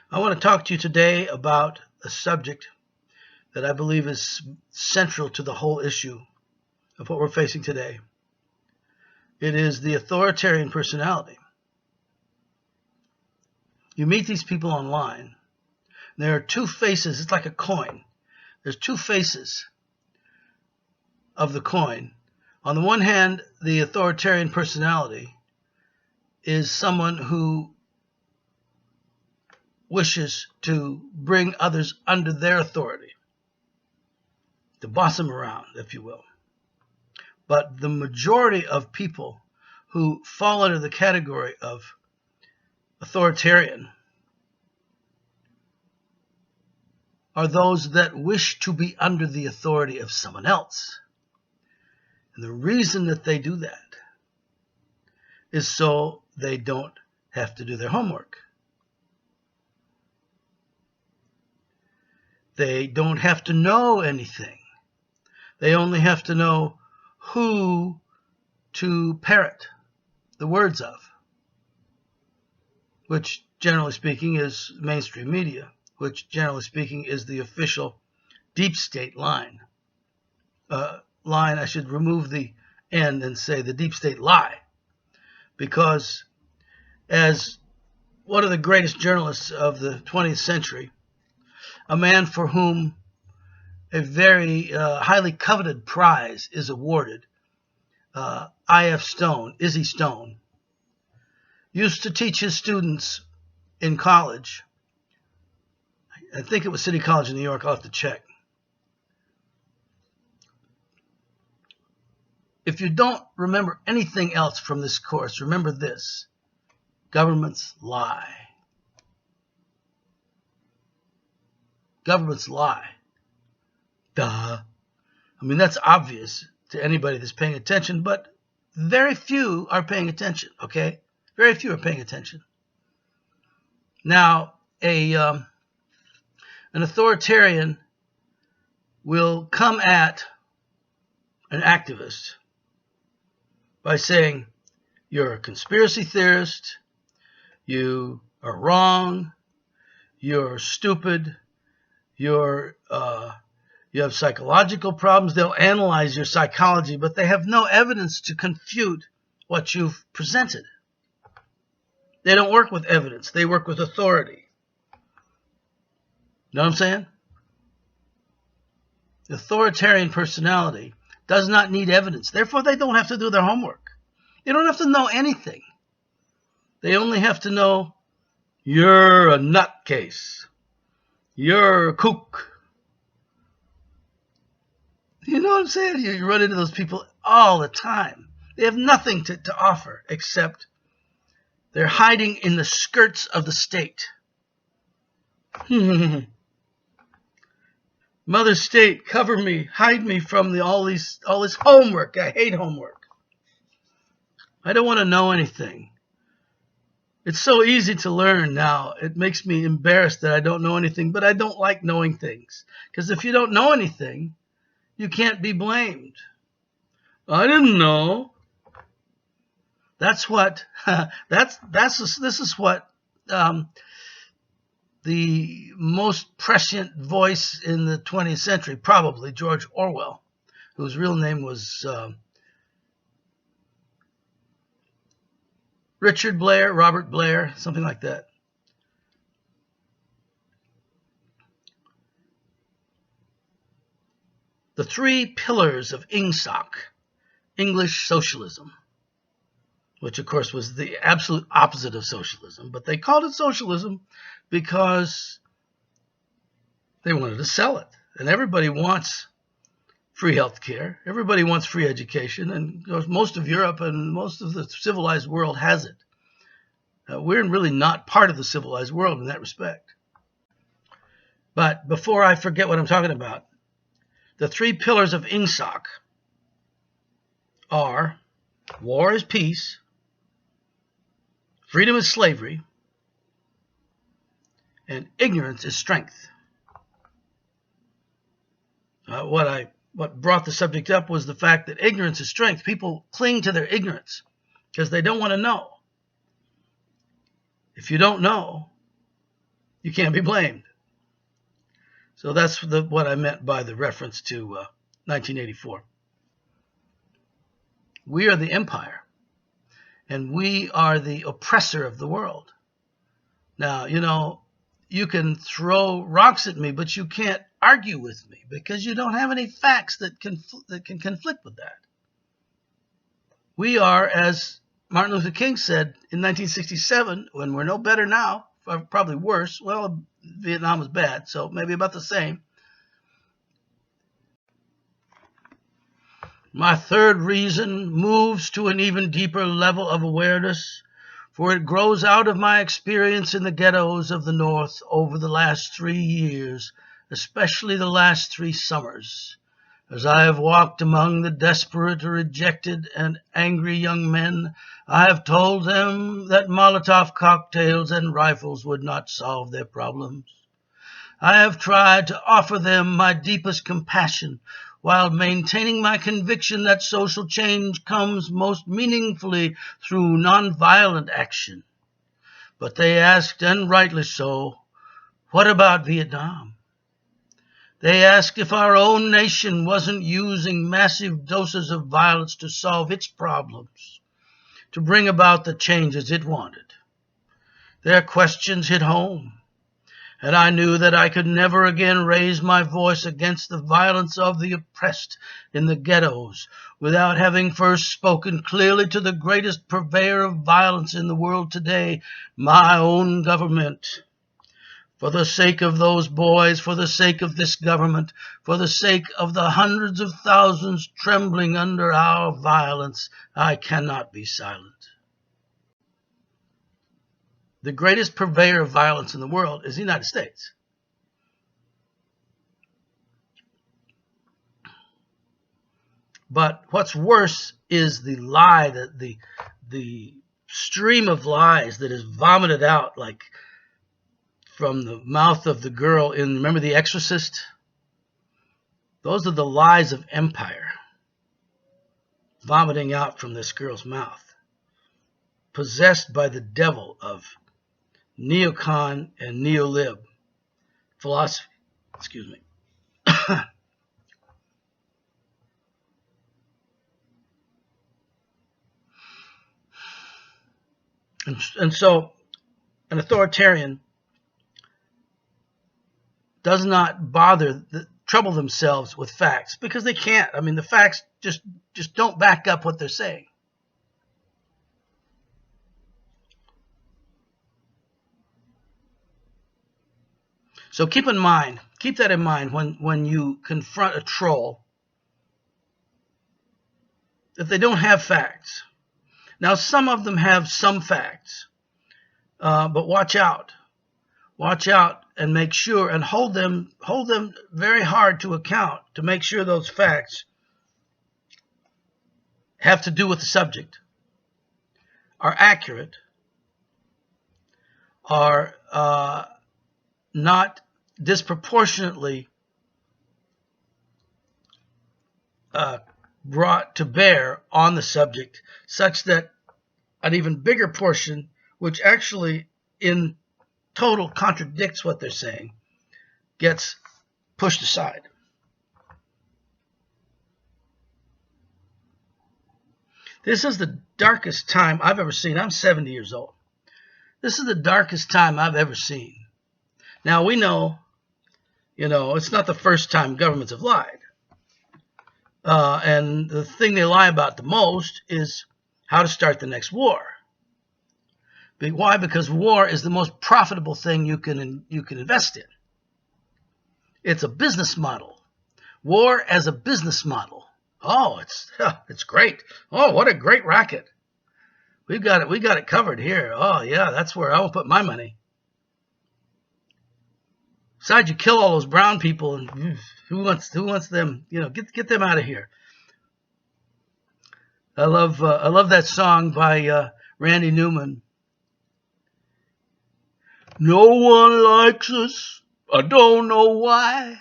I want to talk to you today about a subject that I believe is central to the whole issue of what we're facing today. It is the authoritarian personality. You meet these people online. There are two faces. It's like a coin. There's two faces of the coin. On the one hand, the authoritarian personality is someone who wishes to bring others under their authority, to boss them around, if you will. But the majority of people who fall under the category of authoritarian are those that wish to be under the authority of someone else. And the reason that they do that is so they don't have to do their homework. They don't have to know anything. They only have to know who to parrot the words of, which generally speaking is mainstream media, which generally speaking is the official deep state line. I should remove the N and say the deep state lie, because as one of the greatest journalists of the 20th century, a man for whom a very highly coveted prize is awarded, Izzy Stone, used to teach his students in college. I think it was City College in New York. I'll have to check. If you don't remember anything else from this course, remember this: governments lie. Governments lie. Duh. I mean, that's obvious to anybody that's paying attention, but very few are paying attention, okay? Very few are paying attention. Now, an authoritarian will come at an activist by saying, you're a conspiracy theorist, you are wrong, you're stupid, you have psychological problems. They'll analyze your psychology, but they have no evidence to confute what you've presented. They don't work with evidence. They work with authority. Know what I'm saying? The authoritarian personality does not need evidence. Therefore, they don't have to do their homework. They don't have to know anything. They only have to know you're a nutcase. You're a kook. You know what I'm saying? You run into those people all the time. They have nothing to offer except they're hiding in the skirts of the state. Mother State, cover me, hide me from all this homework. I hate homework. I don't want to know anything. It's so easy to learn now. It makes me embarrassed that I don't know anything, but I don't like knowing things. Because if you don't know anything, you can't be blamed. I didn't know. That's what. This is what the most prescient voice in the 20th century, probably George Orwell, whose real name was Robert Blair, something like that. The three pillars of INGSOC, English socialism, which of course was the absolute opposite of socialism, but they called it socialism because they wanted to sell it. And everybody wants free health care. Everybody wants free education. And most of Europe and most of the civilized world has it. We're really not part of the civilized world in that respect. But before I forget what I'm talking about, the three pillars of INGSOC are: war is peace, freedom is slavery, and ignorance is strength. What brought the subject up was the fact that ignorance is strength. People cling to their ignorance because they don't want to know. If you don't know, you can't be blamed. So that's what I meant by the reference to 1984. We are the empire, and we are the oppressor of the world. Now, you can throw rocks at me, but you can't argue with me because you don't have any facts that can conflict with that. We are, as Martin Luther King said in 1967, when we're no better now, probably worse. Well, Vietnam was bad, so maybe about the same. My third reason moves to an even deeper level of awareness, for it grows out of my experience in the ghettos of the North over the last 3 years, especially the last 3 summers. As I have walked among the desperate, rejected, and angry young men, I have told them that Molotov cocktails and rifles would not solve their problems. I have tried to offer them my deepest compassion while maintaining my conviction that social change comes most meaningfully through nonviolent action. But they asked, and rightly so, what about Vietnam? They asked if our own nation wasn't using massive doses of violence to solve its problems, to bring about the changes it wanted. Their questions hit home, and I knew that I could never again raise my voice against the violence of the oppressed in the ghettos without having first spoken clearly to the greatest purveyor of violence in the world today, my own government. For the sake of those boys, for the sake of this government, for the sake of the hundreds of thousands trembling under our violence, I cannot be silent. The greatest purveyor of violence in the world is the United States. But what's worse is the lie, that the stream of lies that is vomited out like from the mouth of the girl in, remember The Exorcist? Those are the lies of empire vomiting out from this girl's mouth, possessed by the devil of neocon and neolib philosophy. Excuse me. And so an authoritarian does not trouble themselves with facts, because they can't. I mean, the facts just don't back up what they're saying. So keep that in mind when you confront a troll, that they don't have facts. Now, some of them have some facts, but watch out. Watch out and make sure, and hold them very hard to account to make sure those facts have to do with the subject, are accurate, are not disproportionately brought to bear on the subject, such that an even bigger portion, which actually in total contradicts what they're saying, gets pushed aside. This is the darkest time I've ever seen. I'm 70 years old. This is the darkest time I've ever seen. Now, we know, it's not the first time governments have lied. And the thing they lie about the most is how to start the next war. Why? Because war is the most profitable thing you can invest in. It's a business model. War as a business model. Oh, it's great. Oh, what a great racket. We got it covered here. Oh yeah, that's where I will put my money. Besides, you kill all those brown people, and who wants them? Get them out of here. I love that song by Randy Newman. No one likes us. I don't know why.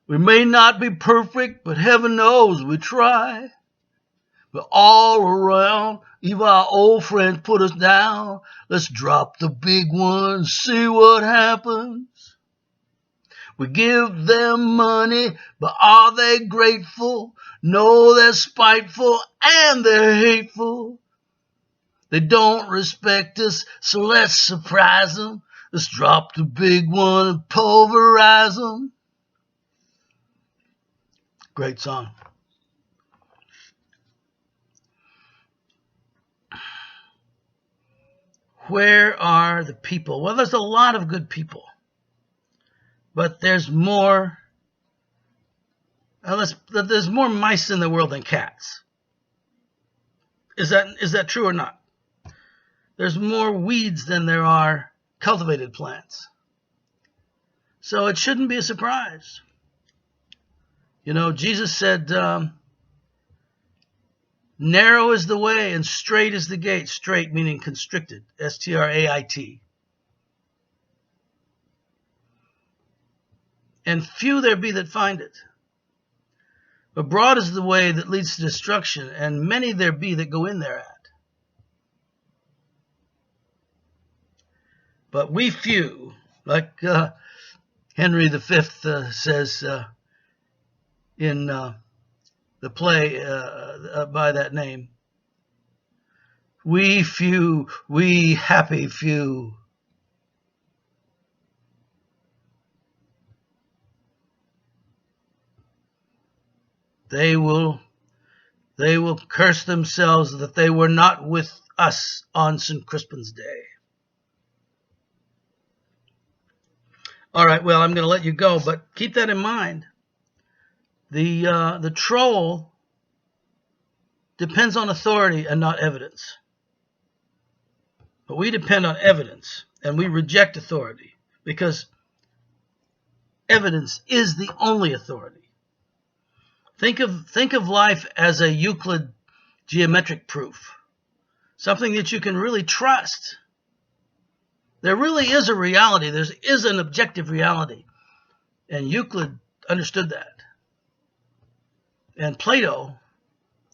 We may not be perfect, but heaven knows we try. We're all around. Even our old friends put us down. Let's drop the big one, see what happens. We give them money, but are they grateful? No, they're spiteful and they're hateful. They don't respect us, so let's surprise them. Let's drop the big one and pulverize them. Great song. Where are the people? Well, there's a lot of good people, but there's more. There's more mice in the world than cats. Is that true or not? There's more weeds than there are cultivated plants. So it shouldn't be a surprise. You know, Jesus said, narrow is the way and straight is the gate. Straight meaning constricted. S-T-R-A-I-T. And few there be that find it. But broad is the way that leads to destruction, and many there be that go in thereat. But we few, like Henry V says in the play by that name, we few, we happy few. They will curse themselves that they were not with us on St. Crispin's Day. All right, well, I'm going to let you go, but keep that in mind. The troll depends on authority and not evidence. But we depend on evidence, and we reject authority because evidence is the only authority. Think of life as a Euclid geometric proof, something that you can really trust. There really is a reality. There is an objective reality. And Euclid understood that. And Plato,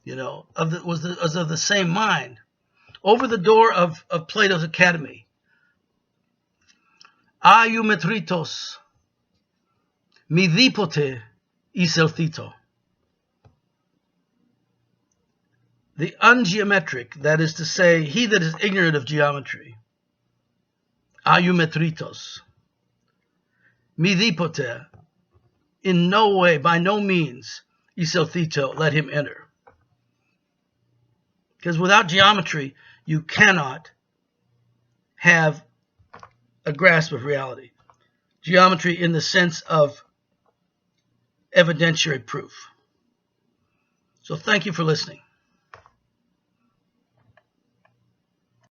was of the same mind. Over the door of Plato's academy, Aiumetritos, midipote iselthito. The ungeometric, that is to say, he that is ignorant of geometry, Aiumetritos, midipote, in no way, by no means, iselthito, let him enter. Because without geometry, you cannot have a grasp of reality. Geometry in the sense of evidentiary proof. So thank you for listening.